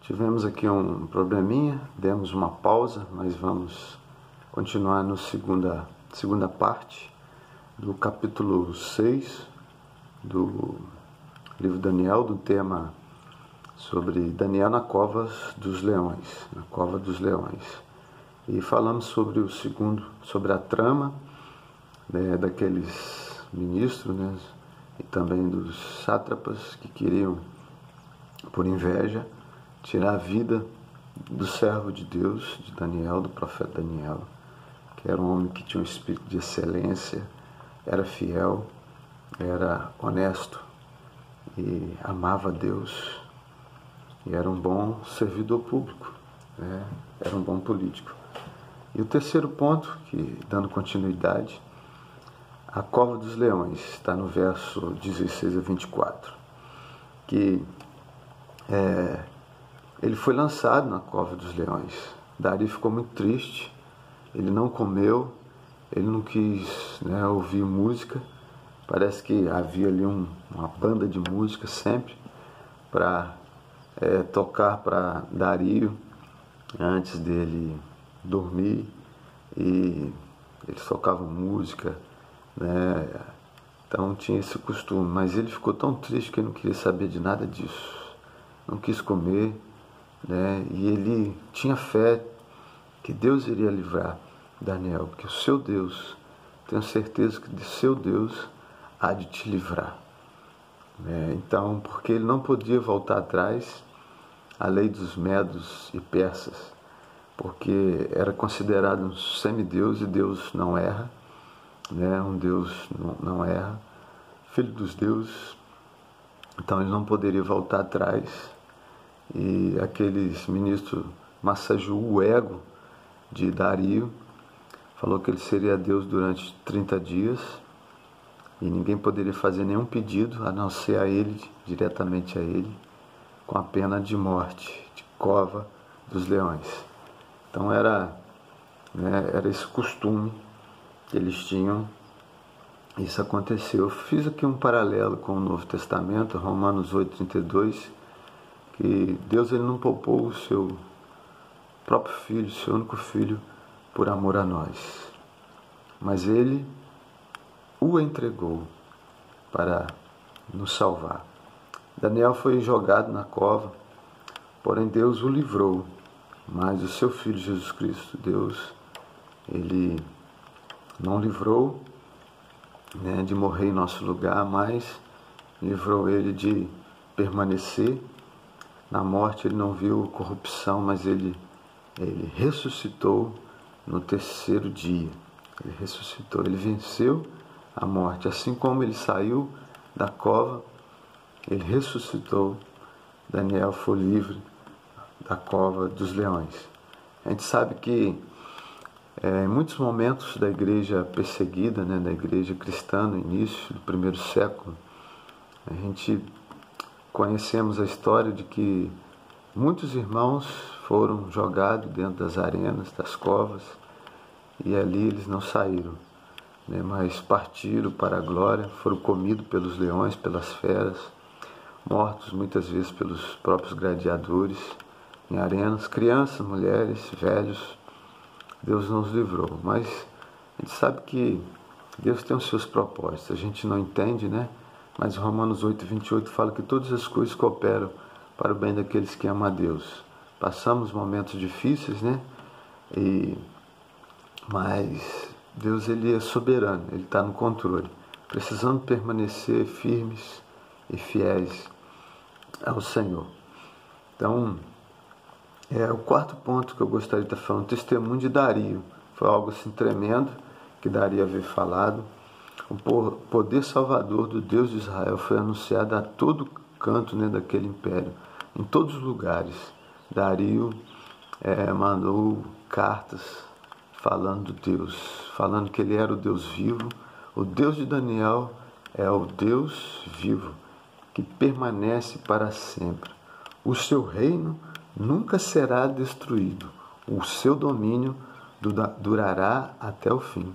Tivemos aqui um probleminha, demos uma pausa, mas vamos continuar na segunda parte do capítulo 6 do livro Daniel, do tema sobre Daniel na cova dos leões, E falamos sobre a trama, né, daqueles ministros, né, e também dos sátrapas que queriam, por inveja, tirar a vida do servo de Deus, de Daniel, do profeta Daniel, que era um homem que tinha um espírito de excelência, era fiel, era honesto e amava Deus, e era um bom servidor público, né? Era um bom político. E o terceiro ponto, que dando continuidade, a cova dos leões, está no verso 16 a 24, que ele foi lançado na cova dos leões. Dario ficou muito triste, ele não comeu, ele não quis, né, ouvir música. Parece que havia ali uma banda de música sempre para tocar para Dario antes dele dormir, e eles tocavam música, né? Então tinha esse costume, mas ele ficou tão triste que ele não queria saber de nada disso, não quis comer, né? E ele tinha fé que Deus iria livrar Daniel, porque o seu Deus, tenho certeza que de seu Deus há de te livrar, né? Então, porque ele não podia voltar atrás à lei dos medos e persas, porque era considerado um semideus, e Deus não erra, né? Um Deus não erra, filho dos deuses. Então ele não poderia voltar atrás, e aqueles ministros massageou o ego de Dario, falou que ele seria Deus durante 30 dias, e ninguém poderia fazer nenhum pedido a não ser a ele, diretamente a ele, com a pena de morte, de cova dos leões. Então era esse costume que eles tinham. Isso aconteceu. Eu fiz aqui um paralelo com o Novo Testamento, Romanos 8:32, que Deus ele não poupou o seu próprio filho, seu único filho, por amor a nós, mas ele o entregou para nos salvar. Daniel foi jogado na cova, porém Deus o livrou, mas o seu filho Jesus Cristo, Deus, ele não livrou, né, de morrer em nosso lugar, mas livrou ele de permanecer na morte. Ele não viu corrupção, mas ele ressuscitou no terceiro dia. Ele ressuscitou, ele venceu a morte. Assim como ele saiu da cova, ele ressuscitou. Daniel foi livre da cova dos leões. A gente sabe que em muitos momentos da igreja perseguida, né, da igreja cristã no início do primeiro século, a gente conhecemos a história de que muitos irmãos foram jogados dentro das arenas, das covas, e ali eles não saíram, né, mas partiram para a glória, foram comidos pelos leões, pelas feras, mortos muitas vezes pelos próprios gladiadores em arenas, crianças, mulheres, velhos. Deus nos livrou, mas a gente sabe que Deus tem os seus propósitos, a gente não entende, né? Mas Romanos 8:28 fala que todas as coisas cooperam para o bem daqueles que amam a Deus. Passamos momentos difíceis, né? Mas Deus ele é soberano, ele está no controle. Precisamos permanecer firmes e fiéis ao Senhor. Então, o quarto ponto que eu gostaria de estar falando, o testemunho de Dario. Foi algo assim tremendo que Dario havia falado. O poder salvador do Deus de Israel foi anunciado a todo canto, né, daquele império, em todos os lugares. Dario mandou cartas falando de Deus, falando que ele era o Deus vivo. O Deus de Daniel é o Deus vivo, que permanece para sempre. O seu reino nunca será destruído. O seu domínio durará até o fim.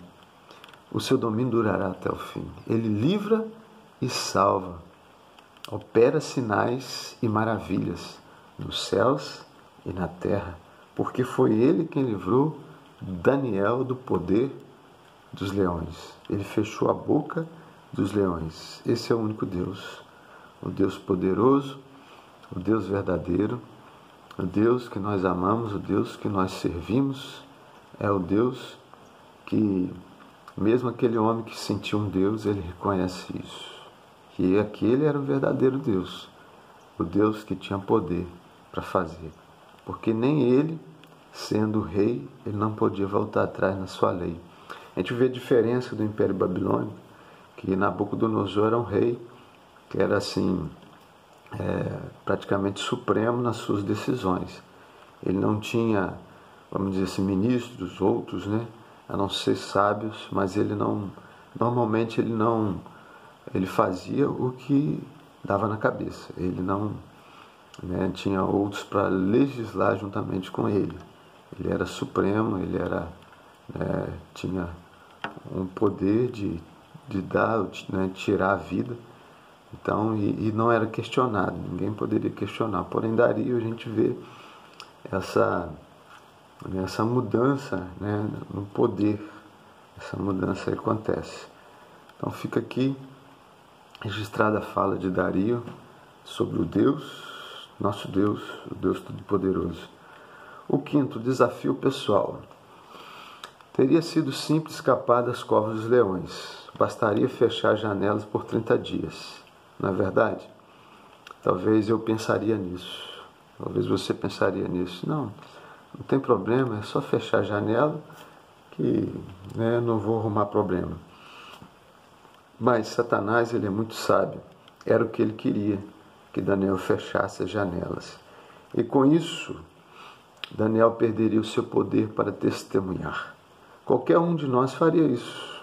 O seu domínio durará até o fim. Ele livra e salva. Opera sinais e maravilhas nos céus e na terra, porque foi Ele quem livrou Daniel do poder dos leões. Ele fechou a boca dos leões. Esse é o único Deus, o Deus poderoso, o Deus verdadeiro, o Deus que nós amamos, o Deus que nós servimos, é o Deus que, mesmo aquele homem que sentiu um Deus, ele reconhece isso, que aquele era o verdadeiro Deus, o Deus que tinha poder para fazer, porque nem ele, sendo rei, ele não podia voltar atrás na sua lei. A gente vê a diferença do Império Babilônico, que Nabucodonosor era um rei que era assim, praticamente supremo nas suas decisões. Ele não tinha, vamos dizer assim, ministros, outros, né, a não ser sábios, mas normalmente ele fazia o que dava na cabeça. Ele não, né, tinha outros para legislar juntamente com ele. Ele era supremo, ele era, tinha um poder de dar, né, tirar a vida. Então, e não era questionado, ninguém poderia questionar. Porém, Dario, a gente vê essa mudança, né, no poder, essa mudança acontece. Então fica aqui registrada a fala de Dario sobre o Deus, nosso Deus, o Deus Todo-Poderoso. O quinto, desafio pessoal. Teria sido simples escapar das covas dos leões. Bastaria fechar as janelas por 30 dias. Não é verdade? Talvez eu pensaria nisso. Talvez você pensaria nisso. Não tem problema, é só fechar a janela que, né, não vou arrumar problema. Mas Satanás, ele é muito sábio. Era o que ele queria, que Daniel fechasse as janelas. E com isso, Daniel perderia o seu poder para testemunhar. Qualquer um de nós faria isso.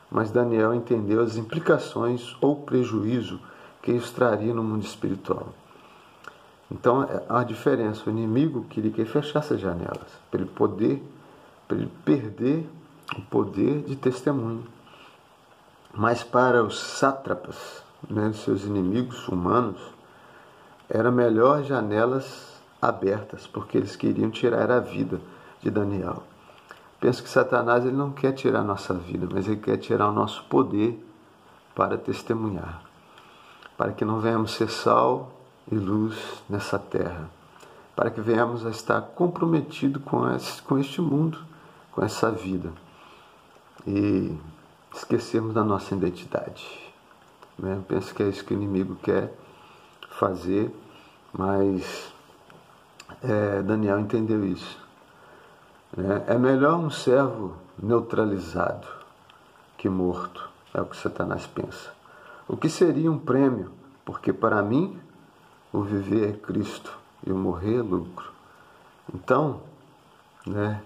Mas Daniel entendeu as implicações ou prejuízo que isso traria no mundo espiritual. Então, a diferença, o inimigo queria que ele fechasse as janelas, para ele perder o poder de testemunho. Mas para os sátrapas, né, seus inimigos humanos, era melhor janelas abertas, porque eles queriam tirar a vida de Daniel. Penso que Satanás, ele não quer tirar a nossa vida, mas ele quer tirar o nosso poder para testemunhar, para que não venhamos ser sal e luz nessa terra, para que venhamos a estar comprometidos com este mundo, com essa vida, e esquecermos da nossa identidade. Né? Penso que é isso que o inimigo quer fazer, mas Daniel entendeu isso. É melhor um servo neutralizado que morto, é o que Satanás pensa. O que seria um prêmio? Porque para mim o viver é Cristo e o morrer é lucro. Então, né,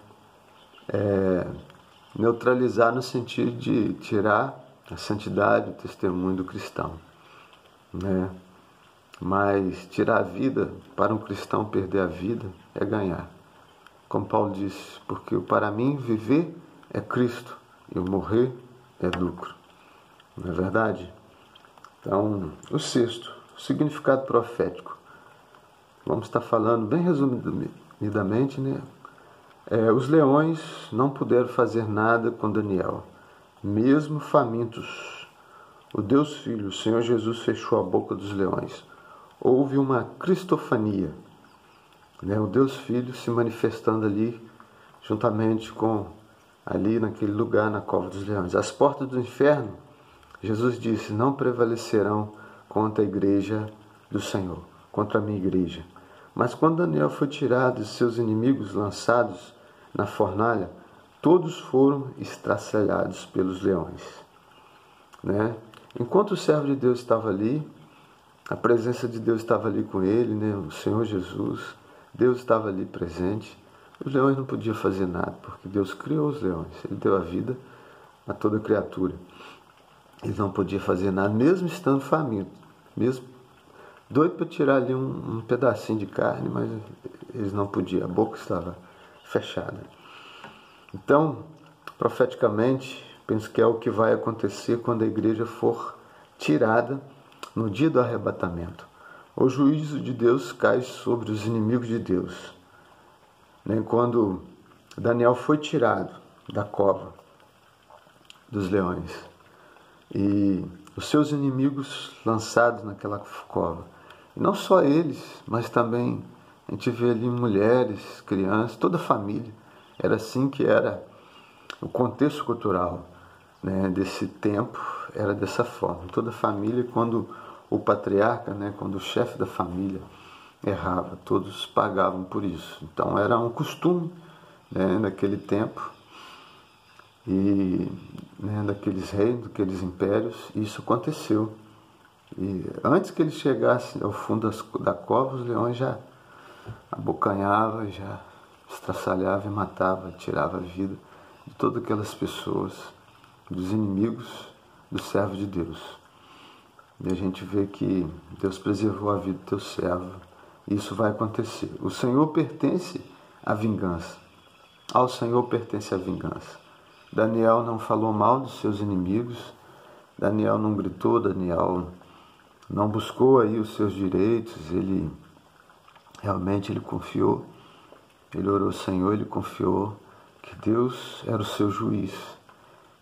neutralizar no sentido de tirar a santidade, o testemunho do cristão. Né? Mas tirar a vida, para um cristão perder a vida, é ganhar. Como Paulo disse, porque para mim viver é Cristo e o morrer é lucro. Não é verdade? Então, o sexto, o significado profético. Vamos estar falando bem resumidamente, né? Os leões não puderam fazer nada com Daniel, mesmo famintos. O Deus Filho, o Senhor Jesus, fechou a boca dos leões. Houve uma cristofania, né? O Deus Filho se manifestando ali, juntamente com, ali naquele lugar, na cova dos leões. As portas do inferno, Jesus disse, não prevalecerão contra a igreja do Senhor, contra a minha igreja. Mas quando Daniel foi tirado e seus inimigos lançados na fornalha, todos foram estraçalhados pelos leões. Né? Enquanto o servo de Deus estava ali, a presença de Deus estava ali com ele, né? O Senhor Jesus, Deus estava ali presente. Os leões não podiam fazer nada, porque Deus criou os leões, Ele deu a vida a toda criatura. Eles não podiam fazer nada, mesmo estando famintos, mesmo doido para tirar ali um pedacinho de carne, mas eles não podiam, a boca estava fechada. Então, profeticamente, penso que é o que vai acontecer quando a igreja for tirada no dia do arrebatamento. o juízo de Deus cai sobre os inimigos de Deus. Quando Daniel foi tirado da cova dos leões e os seus inimigos lançados naquela cova, e não só eles, mas também a gente vê ali mulheres, crianças, toda a família. Era assim que era o contexto cultural, desse tempo, era dessa forma. Toda a família, quando o patriarca, quando o chefe da família errava, todos pagavam por isso. Então era um costume naquele tempo e daqueles reinos, daqueles impérios, e isso aconteceu. E antes que ele chegasse ao fundo da cova, os leões já abocanhavam, já estraçalhavam e matavam, tiravam a vida de todas aquelas pessoas, dos inimigos do servo de Deus. E a gente vê que Deus preservou a vida do teu servo. E isso vai acontecer. O Senhor pertence à vingança. Ao Senhor pertence a vingança. Daniel não falou mal dos seus inimigos. Daniel não gritou. Daniel não buscou aí os seus direitos. Ele realmente confiou. Ele orou ao Senhor, ele confiou que Deus era o seu juiz,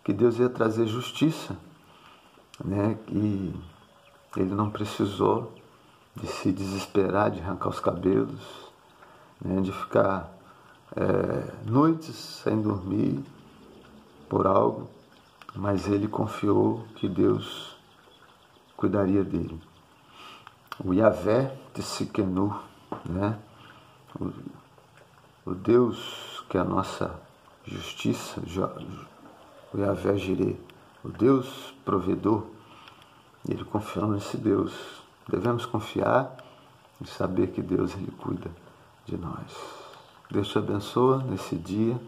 que Deus ia trazer justiça, que ele não precisou de se desesperar, de arrancar os cabelos, de ficar noites sem dormir por algo, mas ele confiou que Deus cuidaria dele. O Yahvé de Siquenu, o Deus que é a nossa justiça, o Yahvé Jireh, o Deus provedor, ele confiou nesse Deus. Devemos confiar e saber que Deus ele cuida de nós. Deus te abençoe nesse dia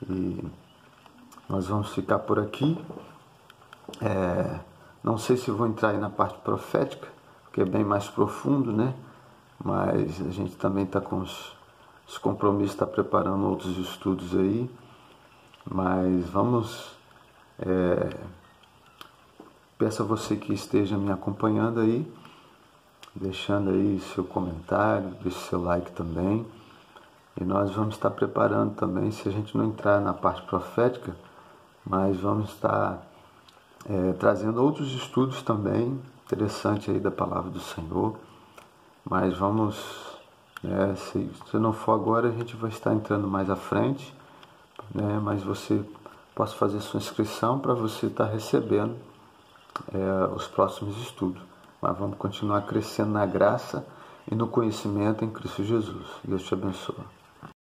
e nós vamos ficar por aqui. Não sei se vou entrar aí na parte profética, porque é bem mais profundo, mas a gente também está com os compromissos, está preparando outros estudos aí, mas vamos, peço a você que esteja me acompanhando aí, deixando aí seu comentário, deixe seu like também, e nós vamos estar preparando também, se a gente não entrar na parte profética, mas vamos estar trazendo outros estudos também, interessantes aí da palavra do Senhor, mas vamos... se não for agora, a gente vai estar entrando mais à frente, mas você pode fazer sua inscrição para você estar recebendo os próximos estudos. Mas vamos continuar crescendo na graça e no conhecimento em Cristo Jesus. Deus te abençoe.